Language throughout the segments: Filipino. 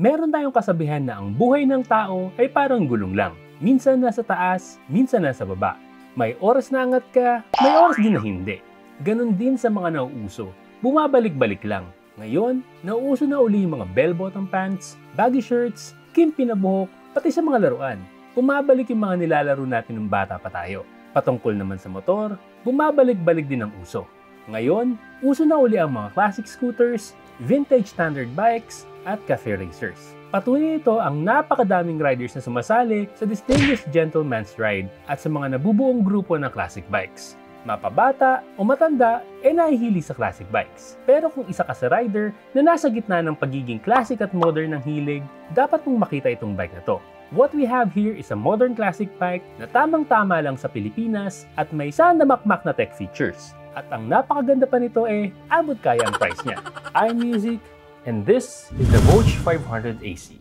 Meron tayong kasabihan na ang buhay ng tao ay parang gulong lang. Minsan nasa taas, minsan nasa baba. May oras na angat ka, may oras din na hindi. Ganon din sa mga nauuso. Bumabalik-balik lang. Ngayon, nauuso na uli yung mga bell-bottom pants, baggy shirts, kimpi na buhok, pati sa mga laruan. Bumabalik yung mga nilalaro natin nung bata pa tayo. Patungkol naman sa motor, bumabalik-balik din ang uso. Ngayon, uso na uli ang mga classic scooters, vintage standard bikes, at cafe racers. Patunay ito ang napakadaming riders na sumasali sa Distinguished Gentleman's Ride at sa mga nabubuong grupo ng classic bikes. Mapabata o matanda ay nahihili sa classic bikes. Pero kung isa ka sa rider na nasa gitna ng pagiging classic at modern ng hilig, dapat mong makita itong bike na to. What we have here is a modern classic bike na tamang-tama lang sa Pilipinas at may sandamakmak na tech features. At ang napakaganda pa nito abot kaya ang price niya. I'm Neozeke, and this is the Voge 500 AC.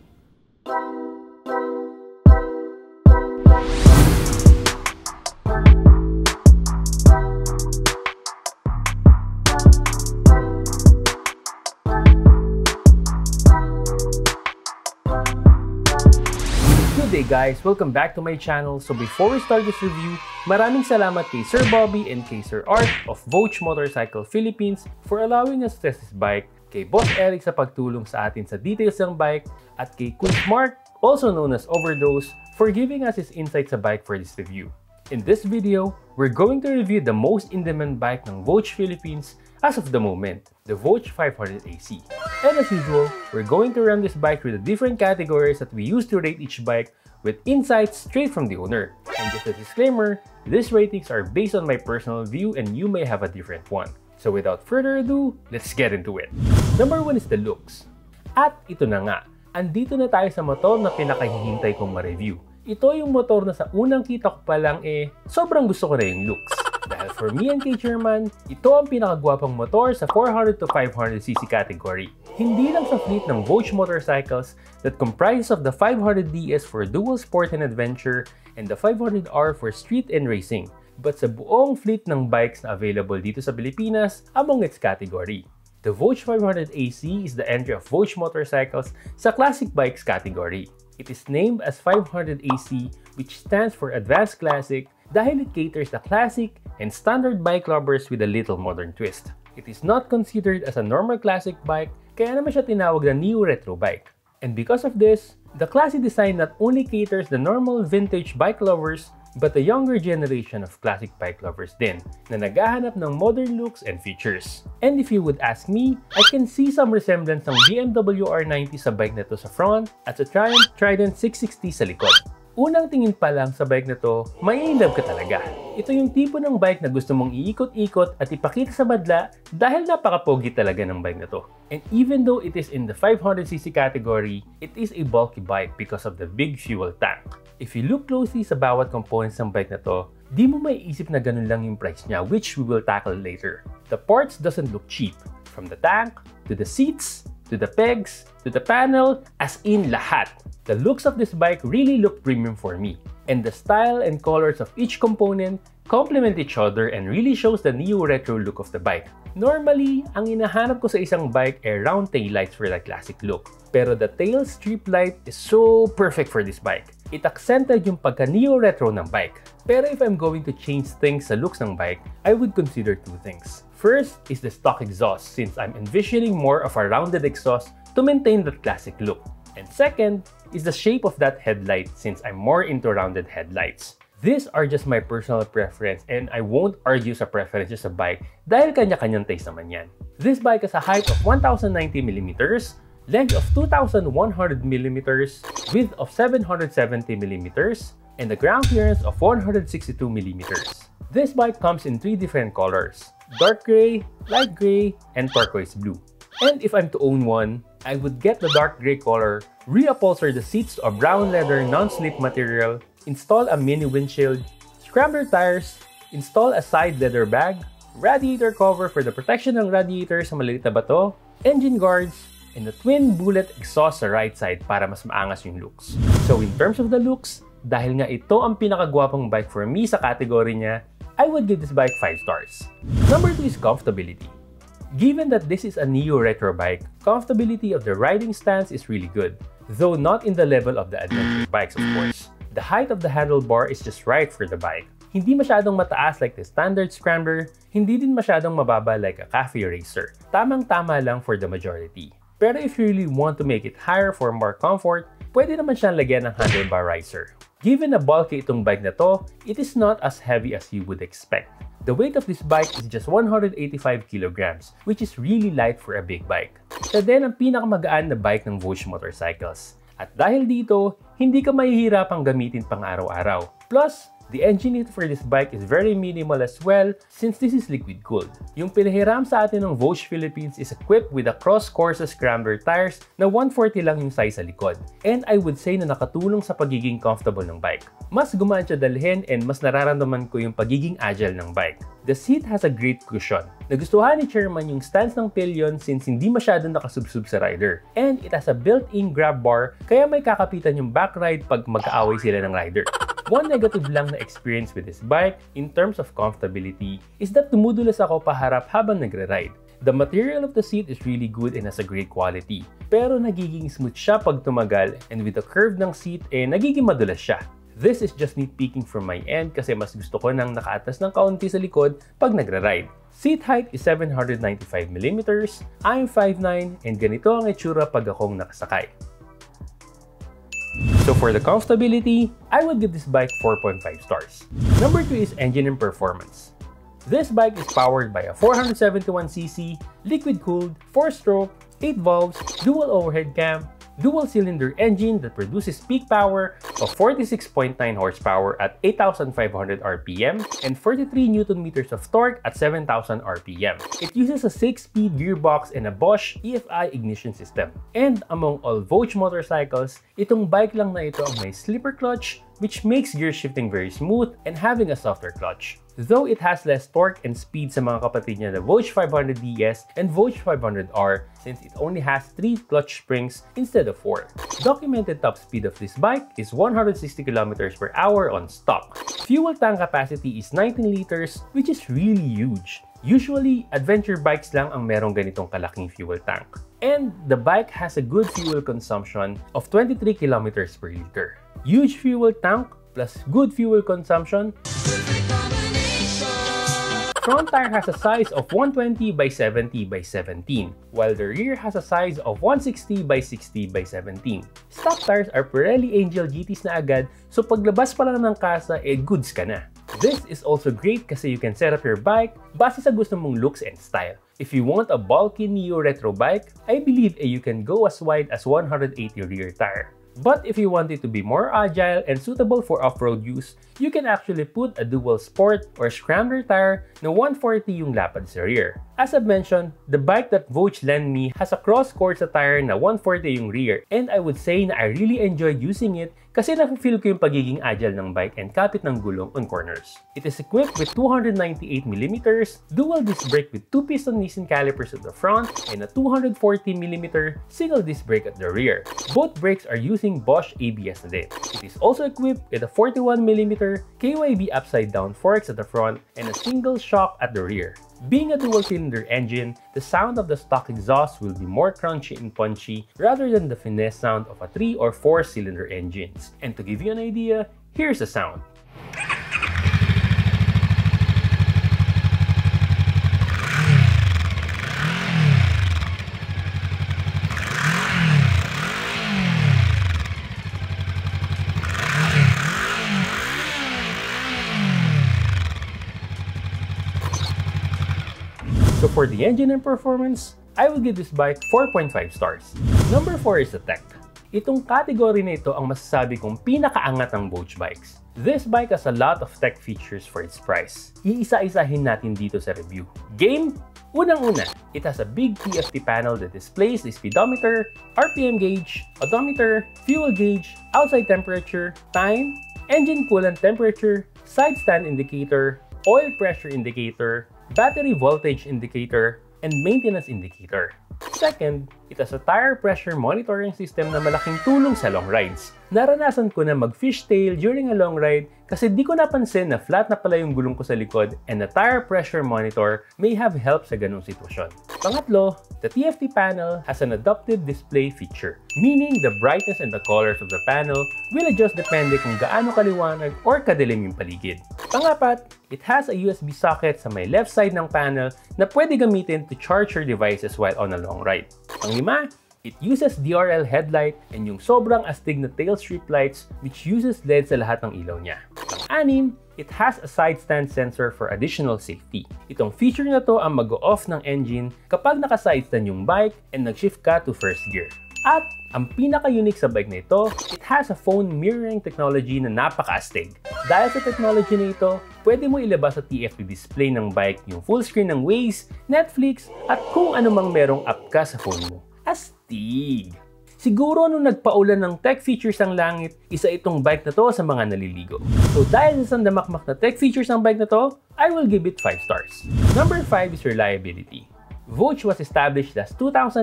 Good day guys! Welcome back to my channel. So before we start this review, maraming salamat kay Sir Bobby and kay Sir Art of Voge Motorcycle Philippines for allowing us to test this bike, kay Boss Eric sa pagtulong sa atin sa details ng bike, at kay Kuya Mark, also known as Overdose, for giving us his insight sa bike for this review. In this video, we're going to review the most in-demand bike ng Voge Philippines as of the moment, the Voge 500 AC. And as usual, we're going to run this bike through the different categories that we use to rate each bike with insights straight from the owner. And just a disclaimer, these ratings are based on my personal view and you may have a different one. So without further ado, let's get into it. Number 1 is the looks. At ito na nga, andito na tayo sa motor na pinakahihintay kong ma-review. Ito yung motor na sa unang kita ko pa lang sobrang gusto ko na yung looks. Dahil for me and kay Chairman, ito ang pinakagwapang motor sa 400 to 500cc category. Hindi lang sa fleet ng Voge motorcycles that comprises of the 500DS for dual sport and adventure and the 500R for street and racing, but sa buong fleet ng bikes na available dito sa Pilipinas among its category. The Voge 500 AC is the entry of Voge motorcycles sa classic bikes category. It is named as 500 AC, which stands for Advanced Classic, dahil it caters the classic and standard bike lovers with a little modern twist. It is not considered as a normal classic bike, kaya naman siya tinawag na neo-retro bike. And because of this, the classy design not only caters the normal vintage bike lovers, but the younger generation of classic bike lovers din, na naghahanap ng modern looks and features. And if you would ask me, I can see some resemblance ng BMW R90 sa bike na to sa front at sa Triumph Trident 660 sa likod. Unang tingin pa lang sa bike na to, may in-love ka talaga. Ito yung tipo ng bike na gusto mong iikot-ikot at ipakita sa madla dahil napaka-pogi talaga ng bike na to. And even though it is in the 500cc category, it is a bulky bike because of the big fuel tank. If you look closely sa bawat components ng bike na to, di mo maiisip na ganun lang yung price niya, which we will tackle later. The parts doesn't look cheap. From the tank, to the seats, to the pegs, to the panel, as in lahat. The looks of this bike really look premium for me. And the style and colors of each component complement each other and really shows the neo-retro look of the bike. Normally, ang hinahanap ko sa isang bike ay round taillights for the classic look. Pero the tail strip light is so perfect for this bike. It accented yung pagka-neo-retro ng bike. Pero if I'm going to change things sa looks ng bike, I would consider two things. First is the stock exhaust, since I'm envisioning more of a rounded exhaust to maintain that classic look. And second is the shape of that headlight, since I'm more into rounded headlights. These are just my personal preference and I won't argue sa preferences sa bike dahil kanya-kanyang taste naman yan. This bike has a height of 1090mm, length of 2100mm, width of 770mm, and a ground clearance of 162mm. This bike comes in 3 different colors: dark gray, light gray, and turquoise blue. And if I'm to own one, I would get the dark gray color, reupholster the seats to a brown leather non-slip material, install a mini windshield, scrambler tires, install a side leather bag, radiator cover for the protection ng radiator sa maliit na bato, engine guards, and a twin bullet exhaust sa right side para mas maangas yung looks. So in terms of the looks, dahil nga ito ang pinakagwapong bike for me sa category niya, I would give this bike 5 stars. Number 2 is comfortability. Given that this is a neo-retro bike, comfortability of the riding stance is really good, though not in the level of the adventure bikes of course. The height of the handlebar is just right for the bike. Hindi masyadong mataas like the standard scrambler, hindi din masyadong mababa like a cafe racer. Tamang-tama lang for the majority. Pero if you really want to make it higher for more comfort, pwede naman siyang lagyan ng handlebar riser. Given na bulky itong bike na to, it is not as heavy as you would expect. The weight of this bike is just 185 kilograms, which is really light for a big bike. Siya din ang pinakamagaan na bike ng Voge motorcycles. At dahil dito, hindi ka mahihirapang gamitin pang araw-araw. Plus, the engine nito for this bike is very minimal as well since this is liquid-cooled. Yung pinahiram sa atin ng Voge Philippines is equipped with a cross-course scrambler tires na 140 lang yung size sa likod. And I would say na nakatulong sa pagiging comfortable ng bike. Mas gumaan siya dalhin and mas nararamdaman ko yung pagiging agile ng bike. The seat has a great cushion. Nagustuhan ni Chairman yung stance ng pillion since hindi masyadong nakasubsub sa rider. And it has a built-in grab bar kaya may kakapitan yung back ride pag magkaaway sila ng rider. One negative lang na experience with this bike in terms of comfortability is that tumudulas ako paharap habang nagre-ride. The material of the seat is really good and has a great quality. Pero nagiging smooth siya pag tumagal and with the curve ng seat nagiging madulas siya. This is just nitpicking from my end kasi mas gusto ko nang nakaatas ng kaunti sa likod pag nagre-ride. Seat height is 795mm, I'm 5'9", and ganito ang itsura pag akong nakasakay. So for the comfortability, I would give this bike 4.5 stars. Number 2 is engine and performance. This bike is powered by a 471cc, liquid-cooled, 4-stroke, 8 valves, dual overhead cam, dual-cylinder engine that produces peak power of 46.9 horsepower at 8,500 RPM and 43 Nm of torque at 7,000 RPM. It uses a 6-speed gearbox and a Bosch EFI ignition system. And among all Voge motorcycles, itong bike lang na ito ang may slipper clutch, which makes gear shifting very smooth and having a softer clutch. Though it has less torque and speed sa mga kapatid niya na Voge 500DS and Voge 500R since it only has 3 clutch springs instead of 4. Documented top speed of this bike is 160 km/h on stock. Fuel tank capacity is 19 liters, which is really huge. Usually, adventure bikes lang ang merong ganitong kalaking fuel tank. And the bike has a good fuel consumption of 23 km/liter. Huge fuel tank plus good fuel consumption. Front tire has a size of 120 by 70 by 17, while the rear has a size of 160 by 60 by 17. Stock tires are Pirelli Angel GTs na agad, so paglabas pa lang ng kasa, goods ka na. This is also great kasi you can set up your bike base sa gusto mong looks and style. If you want a bulky neo-retro bike, I believe you can go as wide as 180 rear tire. But if you want it to be more agile and suitable for off-road use, you can actually put a dual sport or scrambler tire na 140 yung lapad sa rear. As I've mentioned, the bike that Voge lent me has a cross-course tire na 140 yung rear, and I would say na I really enjoyed using it kasi na-feel ko yung pagiging agile ng bike and kapit ng gulong on corners. It is equipped with 298mm, dual disc brake with 2-piston Nissin calipers at the front and a 240mm single disc brake at the rear. Both brakes are using Bosch ABS na din. It is also equipped with a 41mm KYB upside-down forks at the front and a single shock at the rear. Being a dual-cylinder engine, the sound of the stock exhaust will be more crunchy and punchy rather than the finesse sound of a 3 or 4-cylinder engines. And to give you an idea, here's the sound. So for the engine and performance, I will give this bike 4.5 stars. Number 4 is the tech. Itong category na ito ang masasabi kong pinakaangat ng Voge bikes. This bike has a lot of tech features for its price. Iisa-isahin natin dito sa review. Game? Unang-una, it has a big TFT panel that displays the speedometer, RPM gauge, odometer, fuel gauge, outside temperature, time, engine coolant temperature, side stand indicator, oil pressure indicator, battery voltage indicator, and maintenance indicator. Second, it has a tire pressure monitoring system na malaking tulong sa long rides. Naranasan ko na mag-fishtail during a long ride kasi di ko napansin na flat na pala yung gulong ko sa likod and the tire pressure monitor may have helped sa ganung sitwasyon. Pangatlo, the TFT panel has an adaptive display feature, meaning the brightness and the colors of the panel will adjust depende kung gaano kaliwanag or kadilim yung paligid. Pangapat, it has a USB socket sa may left side ng panel na pwede gamitin to charge your devices while on a long ride. Panglima, it uses DRL headlight and yung sobrang astig na tail strip lights which uses LED sa lahat ng ilaw niya. Pang-anim, it has a side stand sensor for additional safety. Itong feature na to ang mag-off ng engine kapag naka-side stand yung bike and nag-shift ka to first gear. At ang pinaka-unique sa bike na ito, it has a phone mirroring technology na napaka-astig. Dahil sa technology na ito, pwede mo ilabas sa TFT display ng bike yung full screen ng Waze, Netflix, at kung anumang merong app ka sa phone mo. Astig! Siguro nung nagpaulan ng tech features ang langit, isa itong bike na to sa mga naliligo. So dahil sa sandamakmak na tech features ng bike na to, I will give it 5 stars. Number 5 is reliability. Voge was established as 2018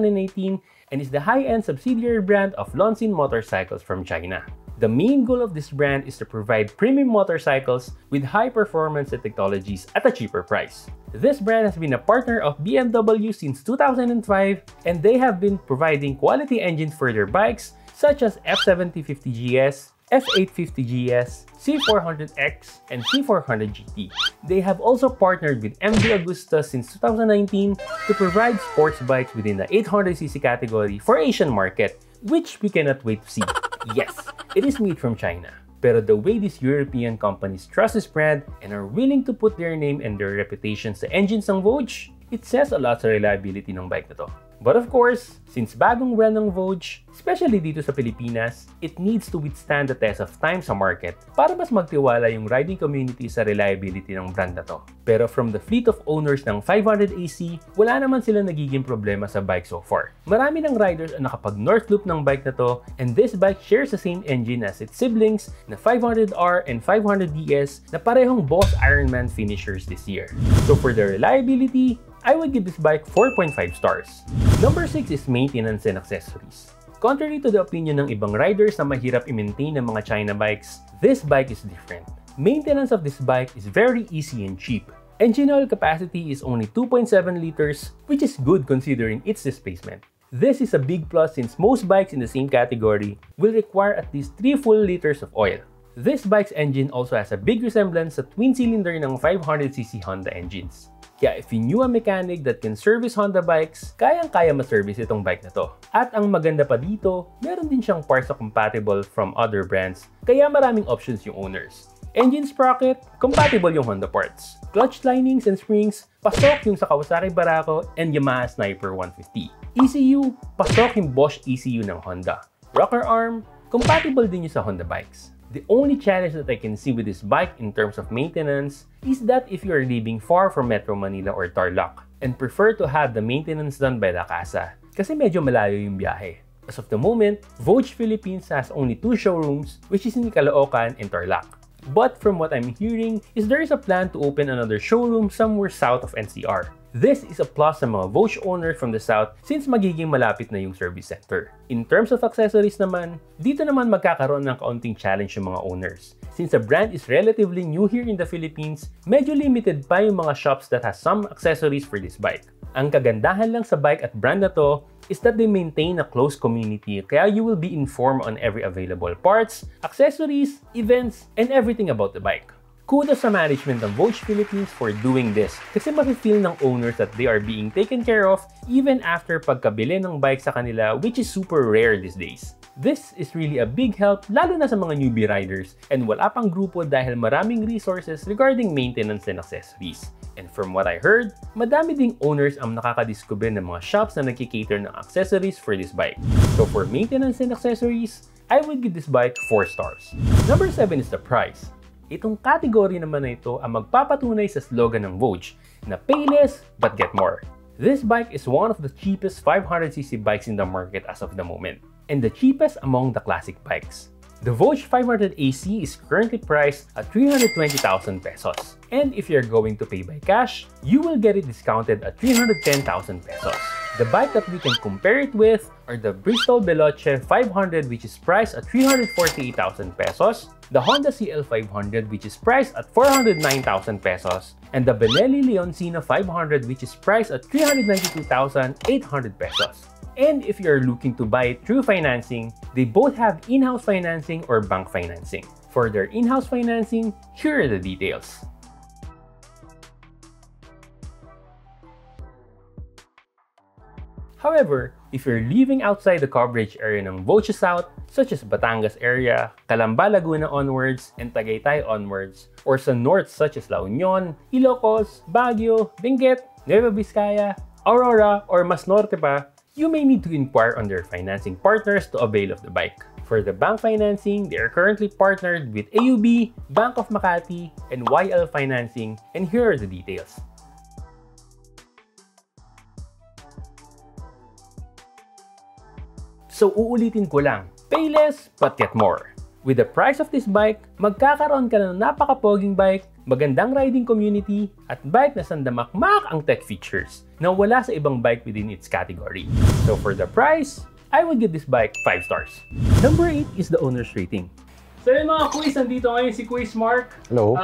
and is the high-end subsidiary brand of Lonsin Motorcycles from China. The main goal of this brand is to provide premium motorcycles with high performance and technologies at a cheaper price. This brand has been a partner of BMW since 2005 and they have been providing quality engines for their bikes such as F750GS, F850GS, C400X, and C400GT. They have also partnered with MV Agusta since 2019 to provide sports bikes within the 800cc category for Asian market, which we cannot wait to see. Yes, it is made from China. Pero the way these European companies trust this brand and are willing to put their name and their reputation sa engines ng Voge, it says a lot sa reliability ng bike na to. But of course, since bagong brand ng Voge, especially dito sa Pilipinas, it needs to withstand the test of time sa market para mas magtiwala yung riding community sa reliability ng brand na to. Pero from the fleet of owners ng 500AC, wala naman sila nagiging problema sa bike so far. Marami ng riders ang nakapag-north loop ng bike na to and this bike shares the same engine as its siblings na 500R and 500DS na parehong Boss Ironman finishers this year. So for the reliability, I would give this bike 4.5 stars. Number 6 is maintenance and accessories. Contrary to the opinion ng ibang riders na mahirap i-maintain ng mga China bikes, this bike is different. Maintenance of this bike is very easy and cheap. Engine oil capacity is only 2.7 liters, which is good considering its displacement. This is a big plus since most bikes in the same category will require at least 3 full liters of oil. This bike's engine also has a big resemblance sa twin-cylinder ng 500cc Honda engines. Kaya if you knew a mechanic that can service Honda bikes, kayang-kaya ma-service itong bike na to. At ang maganda pa dito, meron din siyang parts na compatible from other brands, kaya maraming options yung owners. Engine sprocket, compatible yung Honda parts. Clutch linings and springs, pasok yung sa Kawasaki Barako and Yamaha Sniper 150. ECU, pasok yung Bosch ECU ng Honda. Rocker arm, compatible din yung sa Honda bikes. The only challenge that I can see with this bike in terms of maintenance is that if you are living far from Metro Manila or Tarlac and prefer to have the maintenance done by La Casa kasi medyo malayo yung biyahe. As of the moment, Voge Philippines has only 2 showrooms which is in Caloocan and Tarlac. But from what I'm hearing is there is a plan to open another showroom somewhere south of NCR. This is a plus sa mga Voge owners from the south since magiging malapit na yung service center. In terms of accessories naman, dito naman magkakaroon ng kaunting challenge yung mga owners. Since the brand is relatively new here in the Philippines, medyo limited pa yung mga shops that has some accessories for this bike. Ang kagandahan lang sa bike at brand na to is that they maintain a close community kaya you will be informed on every available parts, accessories, events, and everything about the bike. Kudos sa management ng Voge Philippines for doing this kasi mafe-feel ng owners that they are being taken care of even after pagkabili ng bike sa kanila, which is super rare these days. This is really a big help lalo na sa mga newbie riders and wala pang grupo dahil maraming resources regarding maintenance and accessories. And from what I heard, madami ding owners ang nakakadiscover ng mga shops na nagkikater ng accessories for this bike. So for maintenance and accessories, I would give this bike 4 stars. Number 7 is the price. Itong category naman na ito ang magpapatunay sa slogan ng Voge na pay less but get more. This bike is one of the cheapest 500cc bikes in the market as of the moment and the cheapest among the classic bikes. The Voge 500AC is currently priced at 320,000 pesos. And if you're going to pay by cash, you will get it discounted at 310,000 pesos. The bike that we can compare it with are the Bristol Veloce 500, which is priced at 348,000 pesos, the Honda CL500, which is priced at 409,000 pesos, and the Benelli Leoncino 500, which is priced at 392,800 pesos. And if you're looking to buy it through financing, they both have in-house financing or bank financing. For their in-house financing, here are the details. However, if you're living outside the coverage area ng Voge South, such as Batangas area, Calamba, Laguna onwards, and Tagaytay onwards, or sa north such as La Union, Ilocos, Baguio, Benguet, Nueva Vizcaya, Aurora, or mas norte pa, you may need to inquire on their financing partners to avail of the bike. For the bank financing, they are currently partnered with AUB, Bank of Makati, and YL Financing, and here are the details. So uulitin ko lang, pay less but get more. With the price of this bike, magkakaroon ka ng napaka-poging bike, magandang riding community, at bike na sandamakmak ang tech features na wala sa ibang bike within its category. So for the price, I would give this bike 5 stars. Number 8 is the owner's rating. So yun mga quiz, nandito ngayon si Quiz Mark. Hello.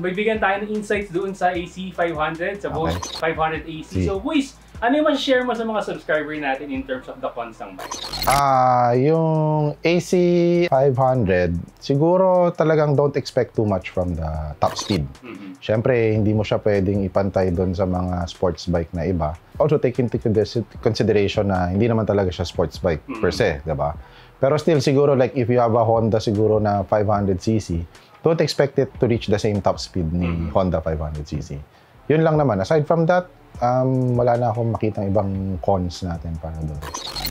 Bibigyan tayo ng insights doon sa AC500, sa Voge 500 AC. So Quiz, ano yung share mo sa mga subscriber natin in terms of the cons ng bike? Yung AC500, siguro talagang don't expect too much from the top speed. Siyempre, hindi mo siya pwedeng ipantay doon sa mga sports bike na iba. Also, take into consideration na hindi naman talaga siya sports bike per se, diba? Pero still, siguro, like if you have a Honda siguro na 500cc, don't expect it to reach the same top speed ni Honda 500cc. Yun lang naman. Aside from that, wala na akong makitang ibang cons natin para doon.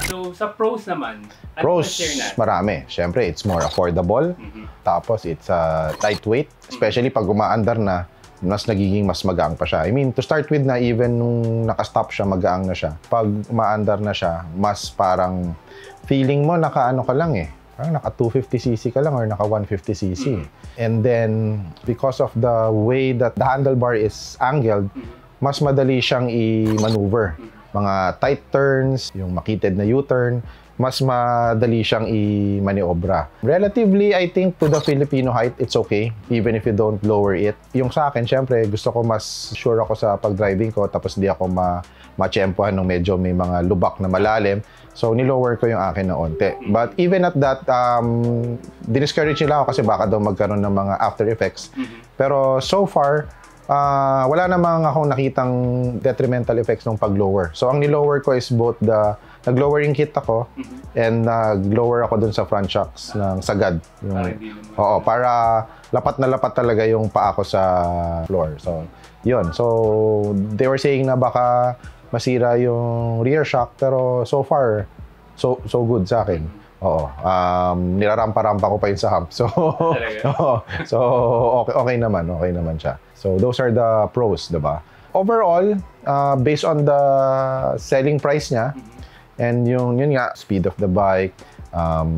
So, sa pros naman, ano pros, share natin? marami. Siyempre, it's more affordable. Tapos, it's lightweight. Especially pag umaandar na, mas magaang pa siya. I mean, to start with na, even nung nakastop siya, magaang na siya. Pag umaandar na siya, mas parang feeling mo naka-ano ka lang eh. Parang naka 250cc ka lang or naka 150cc. And then, because of the way that the handlebar is angled, mas madali siyang i-maneuver. Mga tight turns, yung makitid na U-turn, mas madali siyang i-maniobra. Relatively, I think, to the Filipino height, it's okay, even if you don't lower it. Yung sa akin, syempre, gusto ko mas sure ako sa pag-driving ko, tapos di ako ma-tsempohan nung medyo may mga lubak na malalim. So, nilower ko yung akin na onte. But even at that, discourage nila ako kasi baka daw magkaroon ng mga after effects. Pero so far, wala namang akong nakitang detrimental effects ng pag-lower. So, ang nilower ko is both nag-lowering kit ako and nag-lower ako dun sa front shocks ng sagad. Oo, para lapat na lapat talaga yung paa ko sa floor. So, yun. So, they were saying na baka masira yung rear shock, pero so far, so good sa akin. Oo. Nirarampa-rampa ko pa yun sa hump. So, so okay naman siya. So, those are the pros, diba? Overall, based on the selling price niya, and yun nga, speed of the bike,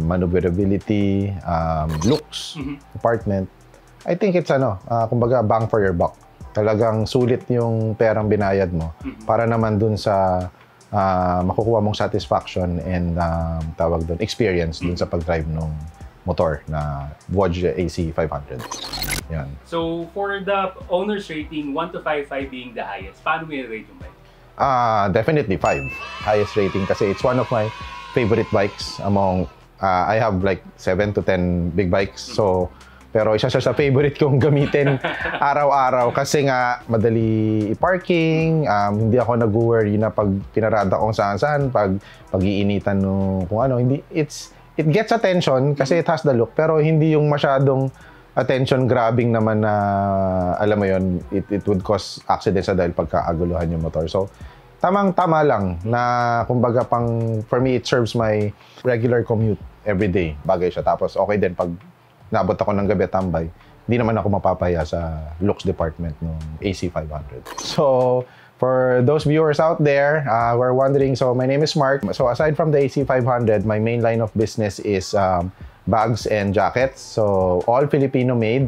maneuverability, looks, department, I think it's kumbaga bang for your buck. Talagang sulit yung perang binayad mo para naman dun sa makukuha mong satisfaction and tawag dun, experience dun sa pag-drive ng motor na Voge AC500. Yan. So, for the owner's rating, 1 to 5, 5 being the highest, paano mo i-rate yung bike? Definitely 5. Highest rating kasi it's one of my favorite bikes among, I have like 7 to 10 big bikes. So, pero isa siya sa favorite kong gamitin araw-araw kasi nga madali i-parking, hindi ako nag-worry na pag pinarada kong saan-saan, pag-iinitan no kung ano, hindi, it gets attention kasi it has the look, pero hindi yung masyadong attention grabbing naman na, alam mo yun, it would cause accidents dahil pagkaaguluhan yung motor. So, tamang-tama lang na, kumbaga for me, it serves my regular commute every day. Bagay siya. Tapos, okay din pag naabot ako ng gabi tambay, hindi naman ako mapapaya sa looks department ng AC500. So, for those viewers out there who are wondering, so my name is Mark. So, aside from the AC500, my main line of business is bags and jackets. So, all Filipino-made,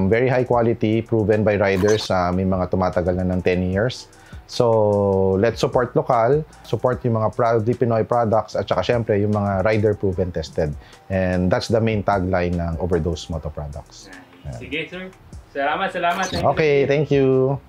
very high quality, proven by riders. May mga tumatagal na ng 10 years. So, let's support lokal, support yung mga proudly Pinoy products, at saka syempre yung mga rider proven tested. And that's the main tagline ng Overdose Moto products. Sige, sir. Salamat. Okay, thank you.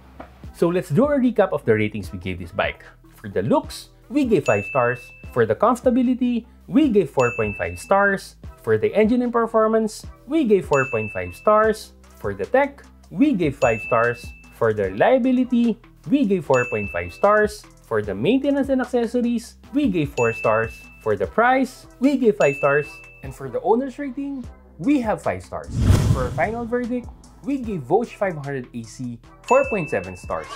So let's do a recap of the ratings we gave this bike. For the looks, we gave 5 stars. For the comfortability, we gave 4.5 stars. For the engine and performance, we gave 4.5 stars. For the tech, we gave 5 stars. For the reliability, we gave 4.5 stars. For the maintenance and accessories, we gave 4 stars. For the price, we gave 5 stars. And for the owner's rating, we have 5 stars. For our final verdict, we gave Voge 500 AC 4.7 stars.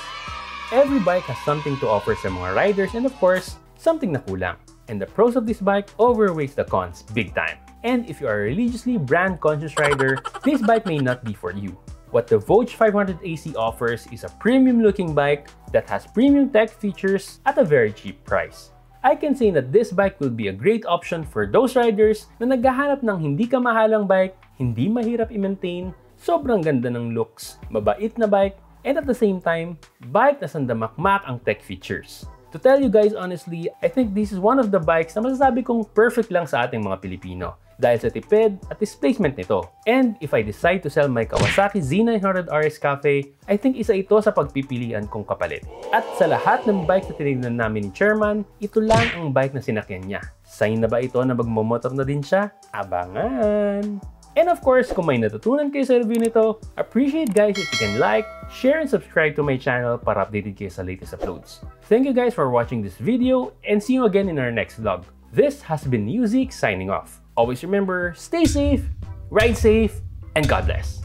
Every bike has something to offer sa mga riders and of course, something na kulang. And the pros of this bike overweighs the cons big time. And if you are a religiously brand-conscious rider, this bike may not be for you. What the Voge 500 AC offers is a premium-looking bike that has premium tech features at a very cheap price. I can say that this bike will be a great option for those riders na naghahanap ng hindi kamahalang bike, hindi mahirap i-maintain, sobrang ganda ng looks, mabait na bike, and at the same time, bike na sandamakmak ang tech features. To tell you guys honestly, I think this is one of the bikes na masasabi kong perfect lang sa ating mga Pilipino dahil sa tipid at displacement nito. And if I decide to sell my Kawasaki Z900 RS Cafe, I think isa ito sa pagpipilian kong kapalit. At sa lahat ng bikes na tinignan namin ni Chairman, ito lang ang bike na sinakyan niya. Sign na ba ito na magmomotor na din siya? Abangan! And of course, kung may natutunan kayo sa review nito, appreciate guys if you can like, share, and subscribe to my channel para updated kayo sa latest uploads. Thank you guys for watching this video and see you again in our next vlog. This has been Neozeke signing off. Always remember, stay safe, ride safe, and God bless.